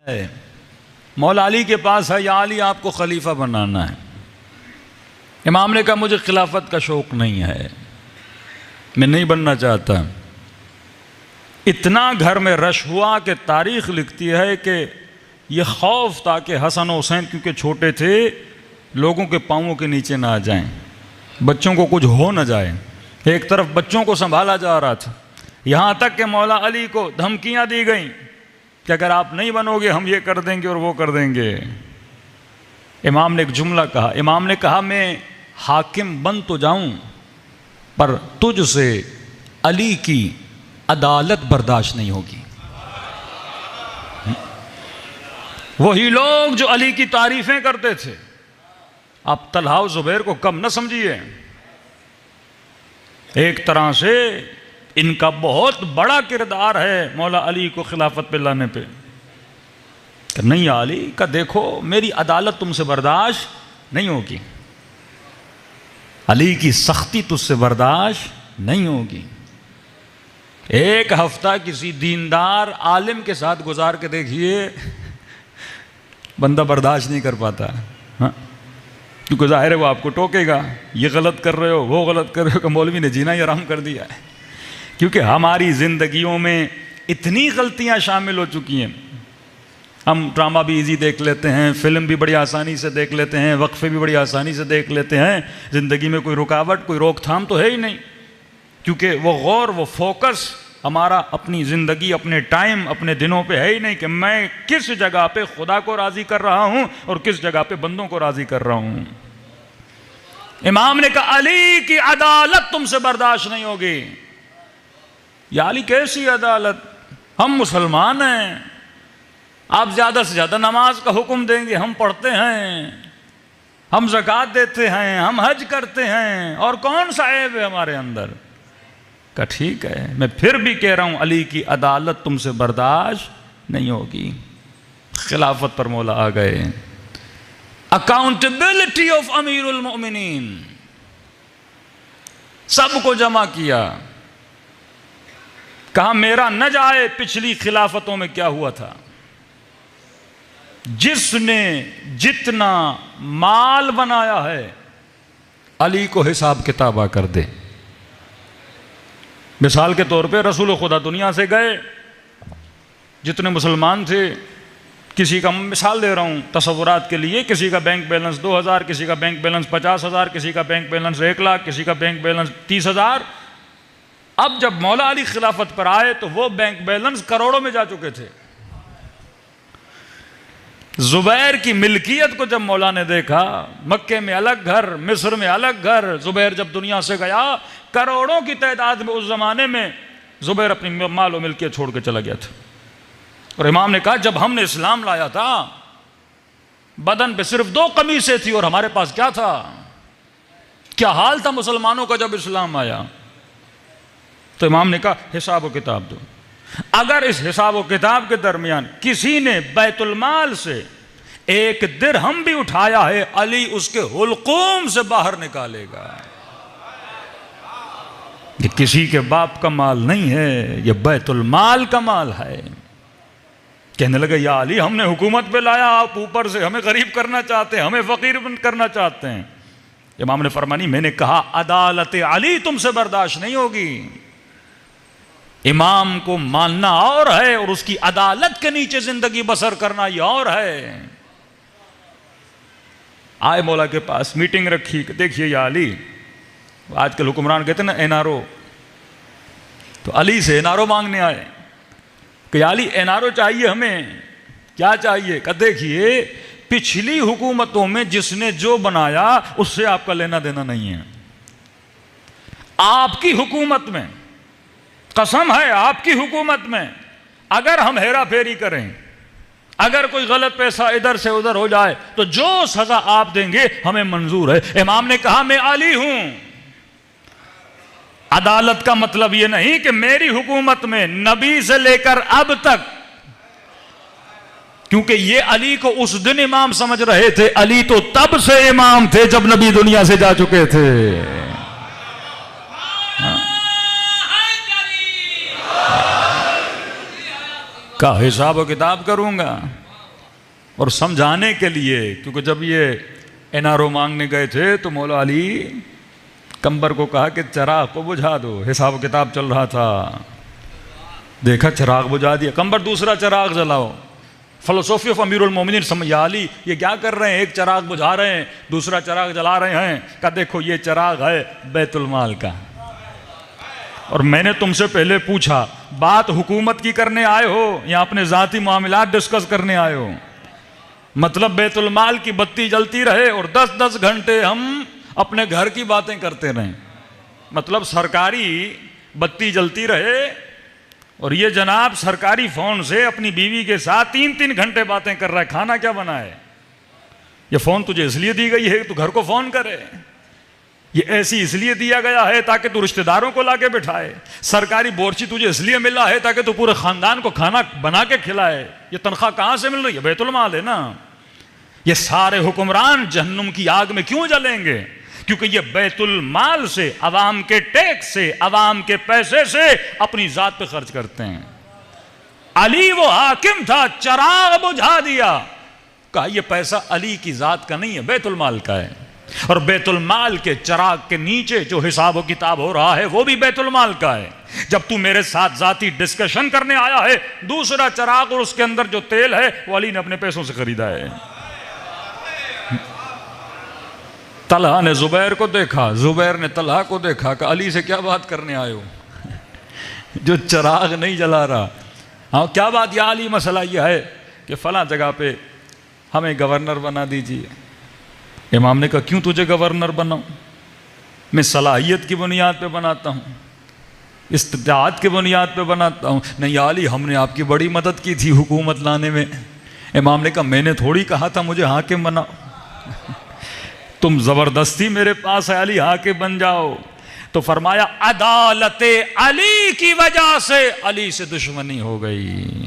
है। मौला अली के पास है, या अली आपको खलीफा बनाना है। इमाम ने कहा मुझे खिलाफत का शौक़ नहीं है, मैं नहीं बनना चाहता। इतना घर में रश हुआ कि तारीख़ लिखती है कि ये खौफ था कि हसन हुसैन क्योंकि छोटे थे, लोगों के पाँवों के नीचे ना आ जाएं, बच्चों को कुछ हो ना जाए। एक तरफ बच्चों को संभाला जा रहा था, यहाँ तक कि मौला अली को धमकियाँ दी गईं कि अगर आप नहीं बनोगे हम ये कर देंगे और वो कर देंगे। इमाम ने एक जुमला कहा, इमाम ने कहा मैं हाकिम बन तो जाऊं पर तुझसे अली की अदालत बर्दाश्त नहीं होगी। वही लोग जो अली की तारीफें करते थे, आप तलहा और जुबैर को कम न समझिए। एक तरह से इनका बहुत बड़ा किरदार है मौला अली को खिलाफत पे लाने पे। नहीं अली का देखो मेरी अदालत तुमसे बर्दाश्त नहीं होगी, अली की सख्ती तुझसे बर्दाश्त नहीं होगी। एक हफ्ता किसी दीनदार आलिम के साथ गुजार के देखिए, बंदा बर्दाश्त नहीं कर पाता। हाँ, क्योंकि जाहिर है वो आपको टोकेगा, ये गलत कर रहे हो, वो गलत कर रहे हो, कि मौलवी ने जीना ही आराम कर दिया है। क्योंकि हमारी ज़िंदगियों में इतनी गलतियां शामिल हो चुकी हैं। हम ड्रामा भी इजी देख लेते हैं, फिल्म भी बड़ी आसानी से देख लेते हैं, वक्फे भी बड़ी आसानी से देख लेते हैं। ज़िंदगी में कोई रुकावट, कोई रोकथाम तो है ही नहीं, क्योंकि वो गौर, वो फोकस हमारा अपनी ज़िंदगी, अपने टाइम, अपने दिनों पे है ही नहीं कि मैं किस जगह पे खुदा को राज़ी कर रहा हूँ और किस जगह पे बंदों को राज़ी कर रहा हूँ। इमाम ने कहा अली की अदालत तुमसे बर्दाश्त नहीं होगी। या अली कैसी अदालत, हम मुसलमान हैं, आप ज़्यादा से ज़्यादा नमाज का हुक्म देंगे, हम पढ़ते हैं, हम ज़कात देते हैं, हम हज करते हैं, और कौन सा ऐब है हमारे अंदर। का ठीक है, मैं फिर भी कह रहा हूँ अली की अदालत तुमसे बर्दाश्त नहीं होगी। खिलाफत पर मौला आ गए। अकाउंटेबिलिटी ऑफ अमीरुल मोमिनीन, सबको जमा किया, कहा मेरा न जाए पिछली खिलाफतों में क्या हुआ था। जिसने जितना माल बनाया है अली को हिसाब किताब कर दे। मिसाल के तौर पे रसूल खुदा दुनिया से गए, जितने मुसलमान थे, किसी का मिसाल दे रहा हूँ तसव्वुरात के लिए, किसी का बैंक बैलेंस 2000, किसी का बैंक बैलेंस 50,000, किसी का बैंक बैलेंस 1 लाख, किसी का बैंक बैलेंस 30,000। अब जब मौला अली खिलाफत पर आए तो वो बैंक बैलेंस करोड़ों में जा चुके थे। जुबैर की मिल्कियत को जब मौला ने देखा, मक्के में अलग घर, मिस्र में अलग घर, जुबैर जब दुनिया से गया करोड़ों की तादाद में उस जमाने में जुबैर अपनी माल और मिल्कियत छोड़ के चला गया था। और इमाम ने कहा जब हमने इस्लाम लाया था बदन पे सिर्फ 2 कमीज़ें थी और हमारे पास क्या था, क्या हाल था मुसलमानों का जब इस्लाम आया। तो इमाम ने कहा हिसाब व किताब दो। अगर इस हिसाब व किताब के दरमियान किसी ने बैतुल माल से 1 दिरहम भी उठाया है, अली उसके हुलकूम से बाहर निकालेगा। ये किसी के बाप का माल नहीं है, ये बैतुल माल का माल है। कहने लगे या अली हमने हुकूमत पे लाया, आप ऊपर से हमें गरीब करना चाहते हैं, हमें फकीर करना चाहते हैं। इमाम ने फरमानी मैंने कहा अदालत अली तुमसे बर्दाश्त नहीं होगी। इमाम को मानना और है और उसकी अदालत के नीचे जिंदगी बसर करना ये और है। आए मौला के पास, मीटिंग रखी, देखिए या अली, आजकल हुक्मरान कहते हैं ना एनआरओ, तो अली से एनआरओ मांगने आए कि या अली एनआरओ चाहिए हमें। क्या चाहिए? कि देखिए पिछली हुकूमतों में जिसने जो बनाया उससे आपका लेना देना नहीं है। आपकी हुकूमत में, कसम है आपकी हुकूमत में, अगर हम हेरा फेरी करें, अगर कोई गलत पैसा इधर से उधर हो जाए तो जो सजा आप देंगे हमें मंजूर है। इमाम ने कहा मैं अली हूं। अदालत का मतलब यह नहीं कि मेरी हुकूमत में नबी से लेकर अब तक, क्योंकि ये अली को उस दिन इमाम समझ रहे थे, अली तो तब से इमाम थे जब नबी दुनिया से जा चुके थे। का हिसाब व किताब करूंगा। और समझाने के लिए, क्योंकि जब ये एनआरओ मांगने गए थे तो मौला अली कंबर को कहा कि चिराग को बुझा दो, हिसाब किताब चल रहा था, देखा चिराग बुझा दिया, कंबर दूसरा चिराग जलाओ। फिलोसॉफी ऑफ अमीरुल मोमिनीन समझ, या अली ये क्या कर रहे हैं, एक चिराग बुझा रहे हैं दूसरा चिराग जला रहे हैं, कहा देखो ये चिराग है बैतुल माल का, और मैंने तुमसे पहले पूछा बात हुकूमत की करने आए हो या अपने ज़ाती मामलात डिस्कस करने आए हो? मतलब बैतुल माल की बत्ती जलती रहे और 10-10 घंटे हम अपने घर की बातें करते रहें, मतलब सरकारी बत्ती जलती रहे और ये जनाब सरकारी फ़ोन से अपनी बीवी के साथ 3-3 घंटे बातें कर रहा है, खाना क्या बना है? ये फ़ोन तुझे इसलिए दी गई है कि तू घर को फ़ोन करे, ये ऐसी इसलिए दिया गया है ताकि तू रिश्तेदारों को लाके बिठाए, सरकारी बोर्ची तुझे इसलिए मिला है ताकि तू पूरे ख़ानदान को खाना बना के खिलाए, ये तनख्वाह कहाँ से मिल रही है? बैतुल माल है ना। ये सारे हुक्मरान जहन्नुम की आग में क्यों जलेंगे? क्योंकि ये बैतुल माल से, अवाम के टैक्स से, अवाम के पैसे से अपनी जात पे खर्च करते हैं। अली वो हाकिम था, चिराग बुझा दिया, कहा ये पैसा अली की जात का नहीं है, बैतुल माल का है, और बैतुल माल के चिराग के नीचे जो हिसाब किताब हो रहा है वो भी बैतुल माल का है। जब तू मेरे साथ जाती डिस्कशन करने आया है, दूसरा चिराग और उसके अंदर जो तेल है वो अली ने अपने पैसों से खरीदा है। तलहा ने जुबैर को देखा, जुबैर ने तलहा को देखा कि अली से क्या बात करने आए हो जो चिराग नहीं जला रहा? हाँ क्या बात? या अली मसला यह है कि फलां जगह पे हमें गवर्नर बना दीजिए। इमाम ने कहा क्यों तुझे गवर्नर बनाऊं? मैं सलाहियत की बुनियाद पे बनाता हूँ, इस्तिताअत की बुनियाद पे बनाता हूँ। नहीं या अली हमने आपकी बड़ी मदद की थी हुकूमत लाने में। इमाम ने कहा मैंने थोड़ी कहा था मुझे हाकिम बनाओ, तुम ज़बरदस्ती मेरे पास है अली हाकिम बन जाओ। तो फरमाया अदालत अली की वजह से अली से दुश्मनी हो गई।